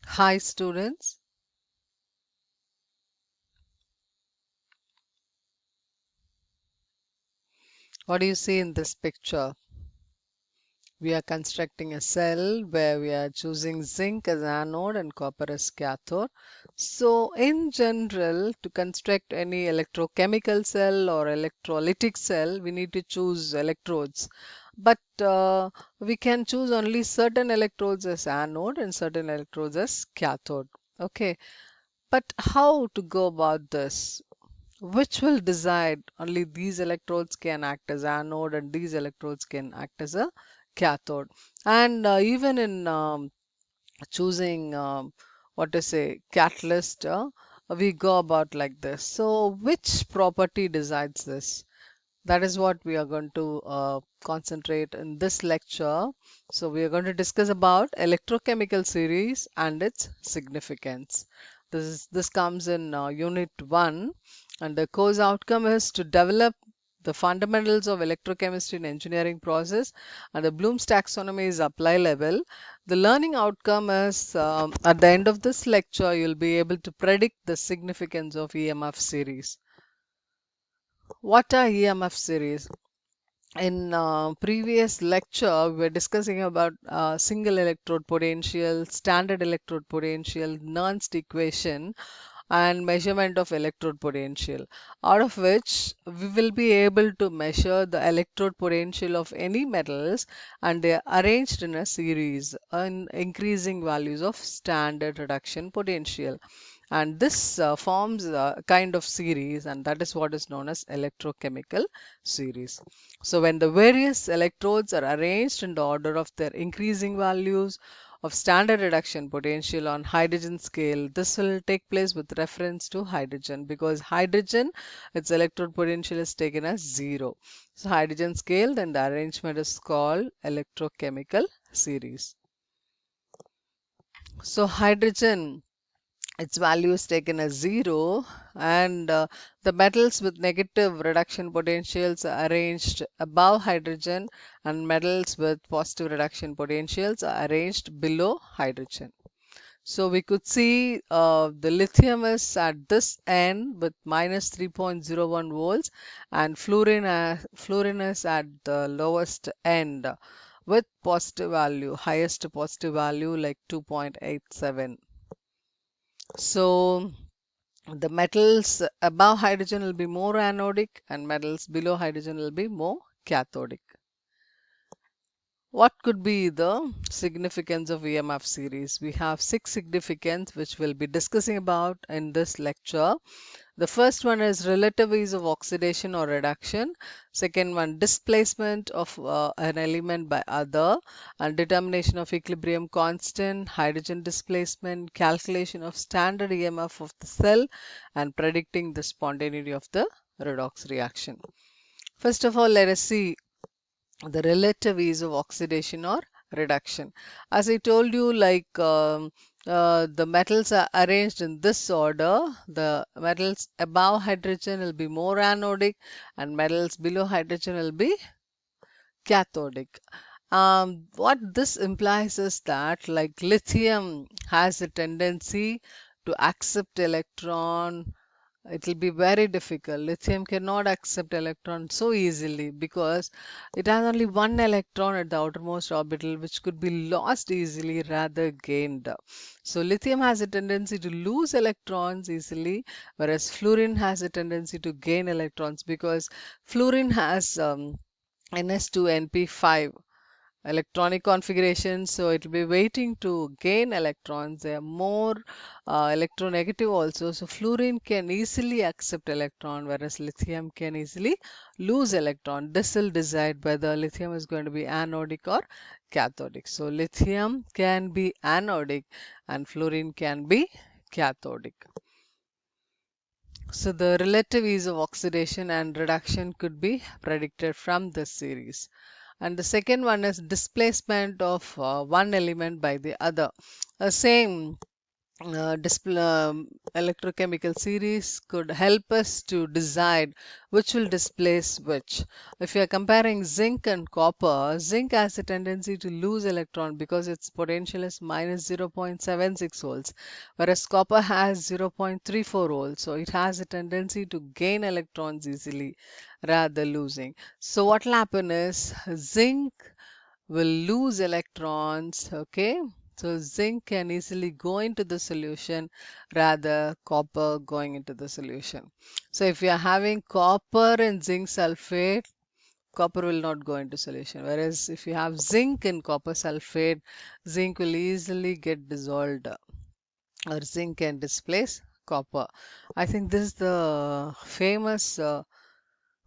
Hi students, what do you see in this picture? We are constructing a cell where we are choosing zinc as anode and copper as cathode. So in general, to construct any electrochemical cell or electrolytic cell, we need to choose electrodes. But we can choose only certain electrodes as anode and certain electrodes as cathode. Okay, but how to go about this? Which will decide only these electrodes can act as anode and these electrodes can act as a cathode. And even in choosing what to say catalyst, we go about like this. So which property decides this? That is what we are going to concentrate in this lecture. So we are going to discuss about electrochemical series and its significance. This comes in unit 1, and the course outcome is to develop the fundamentals of electrochemistry and engineering process, and the Bloom's taxonomy is apply level. The learning outcome is at the end of this lecture you'll be able to predict the significance of EMF series. What are EMF series? In previous lecture, we were discussing about single electrode potential, standard electrode potential, Nernst equation, and measurement of electrode potential, out of which we will be able to measure the electrode potential of any metals, and they are arranged in a series in increasing values of standard reduction potential. And this forms a kind of series, and that is what is known as electrochemical series. So when the various electrodes are arranged in the order of their increasing values of standard reduction potential on hydrogen scale, this will take place with reference to hydrogen, because hydrogen, its electrode potential is taken as 0. So hydrogen scale, then the arrangement is called electrochemical series. So hydrogen, its value is taken as 0, and the metals with negative reduction potentials are arranged above hydrogen, and metals with positive reduction potentials are arranged below hydrogen. So we could see the lithium is at this end with minus 3.01 volts, and fluorine is at the lowest end with positive value, highest positive value like 2.87. So the metals above hydrogen will be more anodic, and metals below hydrogen will be more cathodic. What could be the significance of EMF series? We have 6 significance which we'll be discussing about in this lecture. The first one is relative ease of oxidation or reduction. Second one, displacement of an element by other, and determination of equilibrium constant, hydrogen displacement, calculation of standard EMF of the cell, and predicting the spontaneity of the redox reaction. First of all, let us see the relative ease of oxidation or reduction. As I told you, like the metals are arranged in this order. The metals above hydrogen will be more anodic, and metals below hydrogen will be cathodic. What this implies is that, like, lithium has a tendency to accept electron. It will be very difficult. Lithium cannot accept electron so easily because it has only one electron at the outermost orbital, which could be lost easily rather gained. So lithium has a tendency to lose electrons easily, whereas fluorine has a tendency to gain electrons, because fluorine has Ns2np5 electronic configuration, so it will be waiting to gain electrons. They are more electronegative also, so fluorine can easily accept electron, whereas lithium can easily lose electron. This will decide whether lithium is going to be anodic or cathodic. So lithium can be anodic and fluorine can be cathodic. So the relative ease of oxidation and reduction could be predicted from this series. And the second one is displacement of one element by the other. Same, electrochemical series could help us to decide which will displace which. If you are comparing zinc and copper, zinc has a tendency to lose electron because its potential is minus 0.76 volts, whereas copper has 0.34 volts, so it has a tendency to gain electrons easily rather losing. So what will happen is zinc will lose electrons, okay? So zinc can easily go into the solution rather copper going into the solution. So if you are having copper and zinc sulfate, copper will not go into solution. Whereas if you have zinc and copper sulfate, zinc will easily get dissolved or zinc can displace copper. I think this is the famous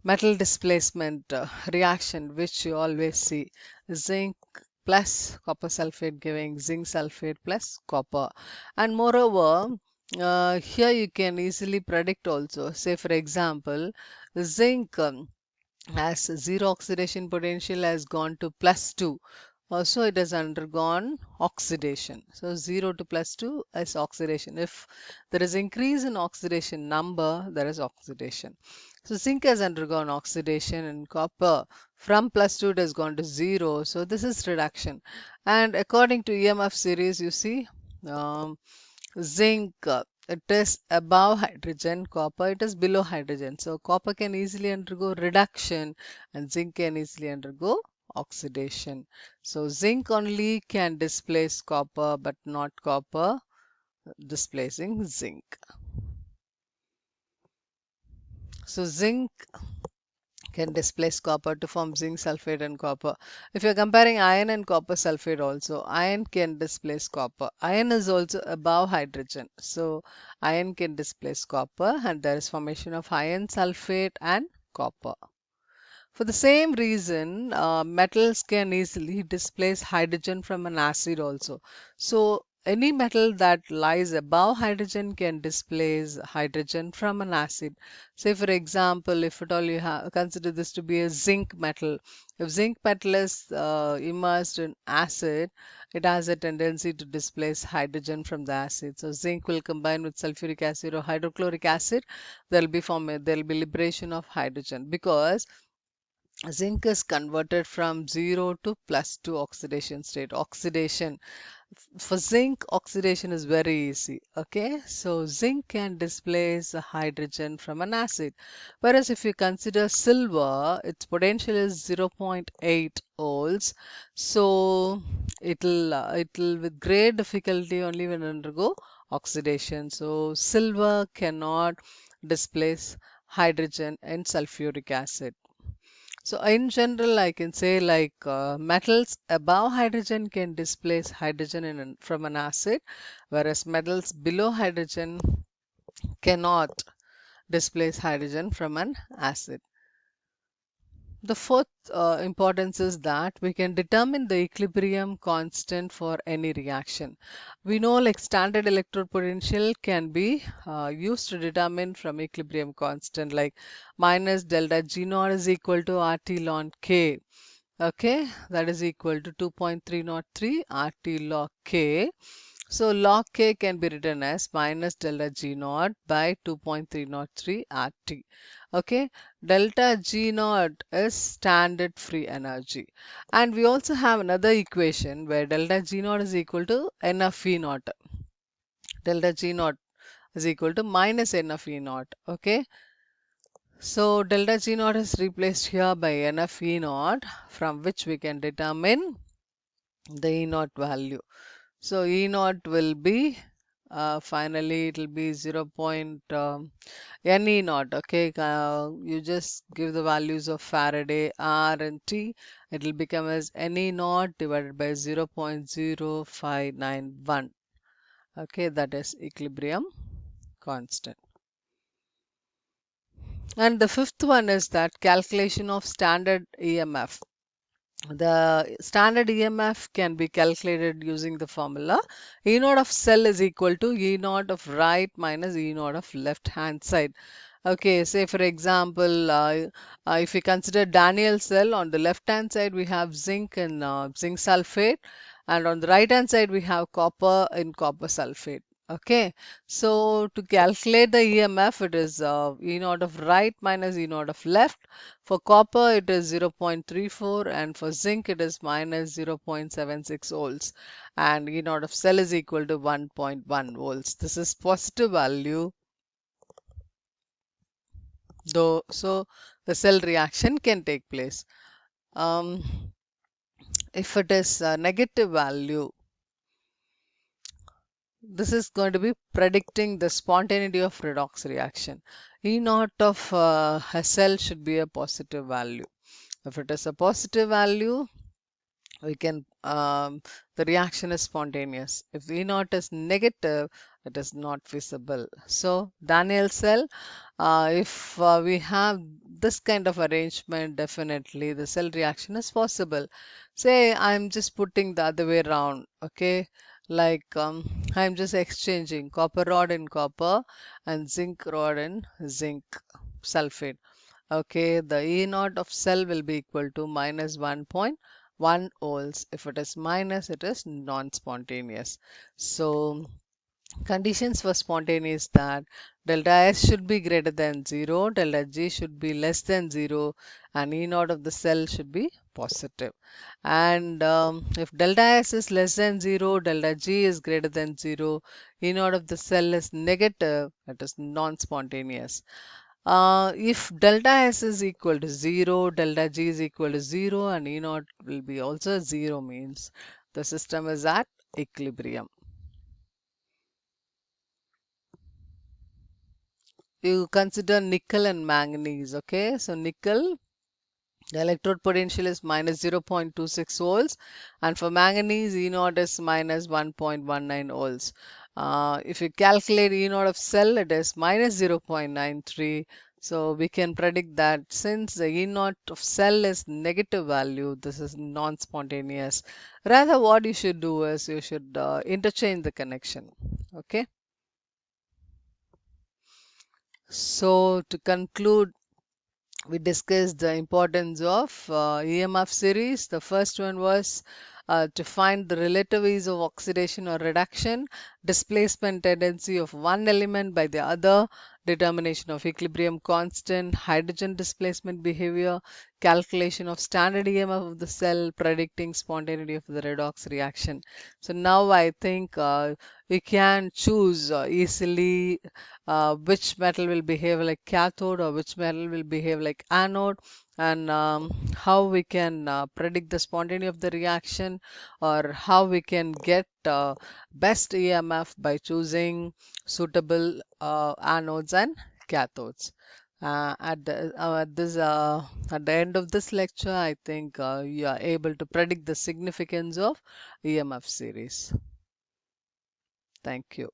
metal displacement reaction which you always see. Zinc plus copper sulfate giving zinc sulfate plus copper. And moreover, here you can easily predict also. Say for example, zinc as zero oxidation potential has gone to plus 2. So it has undergone oxidation. So 0 to plus 2 is oxidation. If there is increase in oxidation number, there is oxidation. So zinc has undergone oxidation and copper from plus 2 it has gone to 0. So this is reduction. And according to EMF series, you see um, zinc, it is above hydrogen, copper, it is below hydrogen. So copper can easily undergo reduction and zinc can easily undergo oxidation. So zinc only can displace copper but not copper displacing zinc. So zinc can displace copper to form zinc sulfate and copper. If you're comparing iron and copper sulfate also, iron can displace copper. Iron is also above hydrogen. So iron can displace copper and there is formation of iron sulfate and copper. For the same reason, metals can easily displace hydrogen from an acid also. So any metal that lies above hydrogen can displace hydrogen from an acid. Say for example, if at all you consider this to be a zinc metal, if zinc metal is immersed in acid, it has a tendency to displace hydrogen from the acid. So zinc will combine with sulfuric acid or hydrochloric acid. There will be liberation of hydrogen because zinc is converted from 0 to plus 2 oxidation state. Oxidation for zinc, oxidation is very easy. Okay, so zinc can displace a hydrogen from an acid. Whereas if you consider silver, its potential is 0.8 volts. So it'll with great difficulty only when undergo oxidation. So silver cannot displace hydrogen in sulfuric acid. So in general, I can say like metals above hydrogen can displace hydrogen from an acid, whereas metals below hydrogen cannot displace hydrogen from an acid. The fourth importance is that we can determine the equilibrium constant for any reaction. We know like standard electrode potential can be used to determine from equilibrium constant like minus delta G naught is equal to RT ln K. Okay, that is equal to 2.303 RT log K. So log K can be written as minus delta G naught by 2.303 RT. Okay, delta G naught is standard free energy. And we also have another equation where delta G naught is equal to N of E naught. Delta G naught is equal to minus N of E naught. Okay, so delta G naught is replaced here by N of E naught, from which we can determine the E naught value. So E naught will be finally it will be 0. N E naught. Okay, you just give the values of Faraday, R and T. It will become as N E naught divided by 0.0591. Okay, that is equilibrium constant. And the fifth one is that calculation of standard EMF. The standard EMF can be calculated using the formula E naught of cell is equal to E naught of right minus E naught of left hand side. Okay, say for example, if we consider Daniel cell, on the left hand side we have zinc and zinc sulfate, and on the right hand side we have copper and copper sulfate. Okay, so to calculate the EMF, it is E naught of right minus E naught of left. For copper, it is 0.34, and for zinc, it is minus 0.76 volts. And E naught of cell is equal to 1.1 volts. This is positive value, though, so the cell reaction can take place. Um, if it is a negative value, this is going to be predicting the spontaneity of redox reaction. E naught of a cell should be a positive value. If it is a positive value, we can the reaction is spontaneous. If E naught is negative, it is not feasible. So Daniel cell, if we have this kind of arrangement, definitely the cell reaction is possible. Say I'm just putting the other way around, okay? Like I'm just exchanging copper rod in copper and zinc rod in zinc sulfate. Okay, the E naught of cell will be equal to minus 1.1 volts. If it is minus, it is non-spontaneous. So conditions for spontaneous that delta S should be greater than 0, delta G should be less than 0, and E naught of the cell should be positive. And if delta S is less than 0, delta G is greater than 0, E naught of the cell is negative, it is non-spontaneous. If delta S is equal to 0, delta G is equal to 0, and E naught will be also 0, means the system is at equilibrium. You consider nickel and manganese, okay? So nickel, the electrode potential is minus 0.26 volts, and for manganese, E naught is minus 1.19 volts. If you calculate E naught of cell, it is minus 0.93. So we can predict that since the E naught of cell is negative value, this is non-spontaneous. Rather, what you should do is you should interchange the connection. Okay. So to conclude, we discussed the importance of EMF series. The first one was to find the relative ease of oxidation or reduction, displacement tendency of one element by the other, determination of equilibrium constant, hydrogen displacement behavior, calculation of standard EMF of the cell, predicting spontaneity of the redox reaction. So now I think we can choose easily which metal will behave like cathode or which metal will behave like anode, and how we can predict the spontaneity of the reaction, or how we can get best EMF by choosing suitable anodes and cathodes. At the end of this lecture, I think you are able to predict the significance of EMF series. Thank you.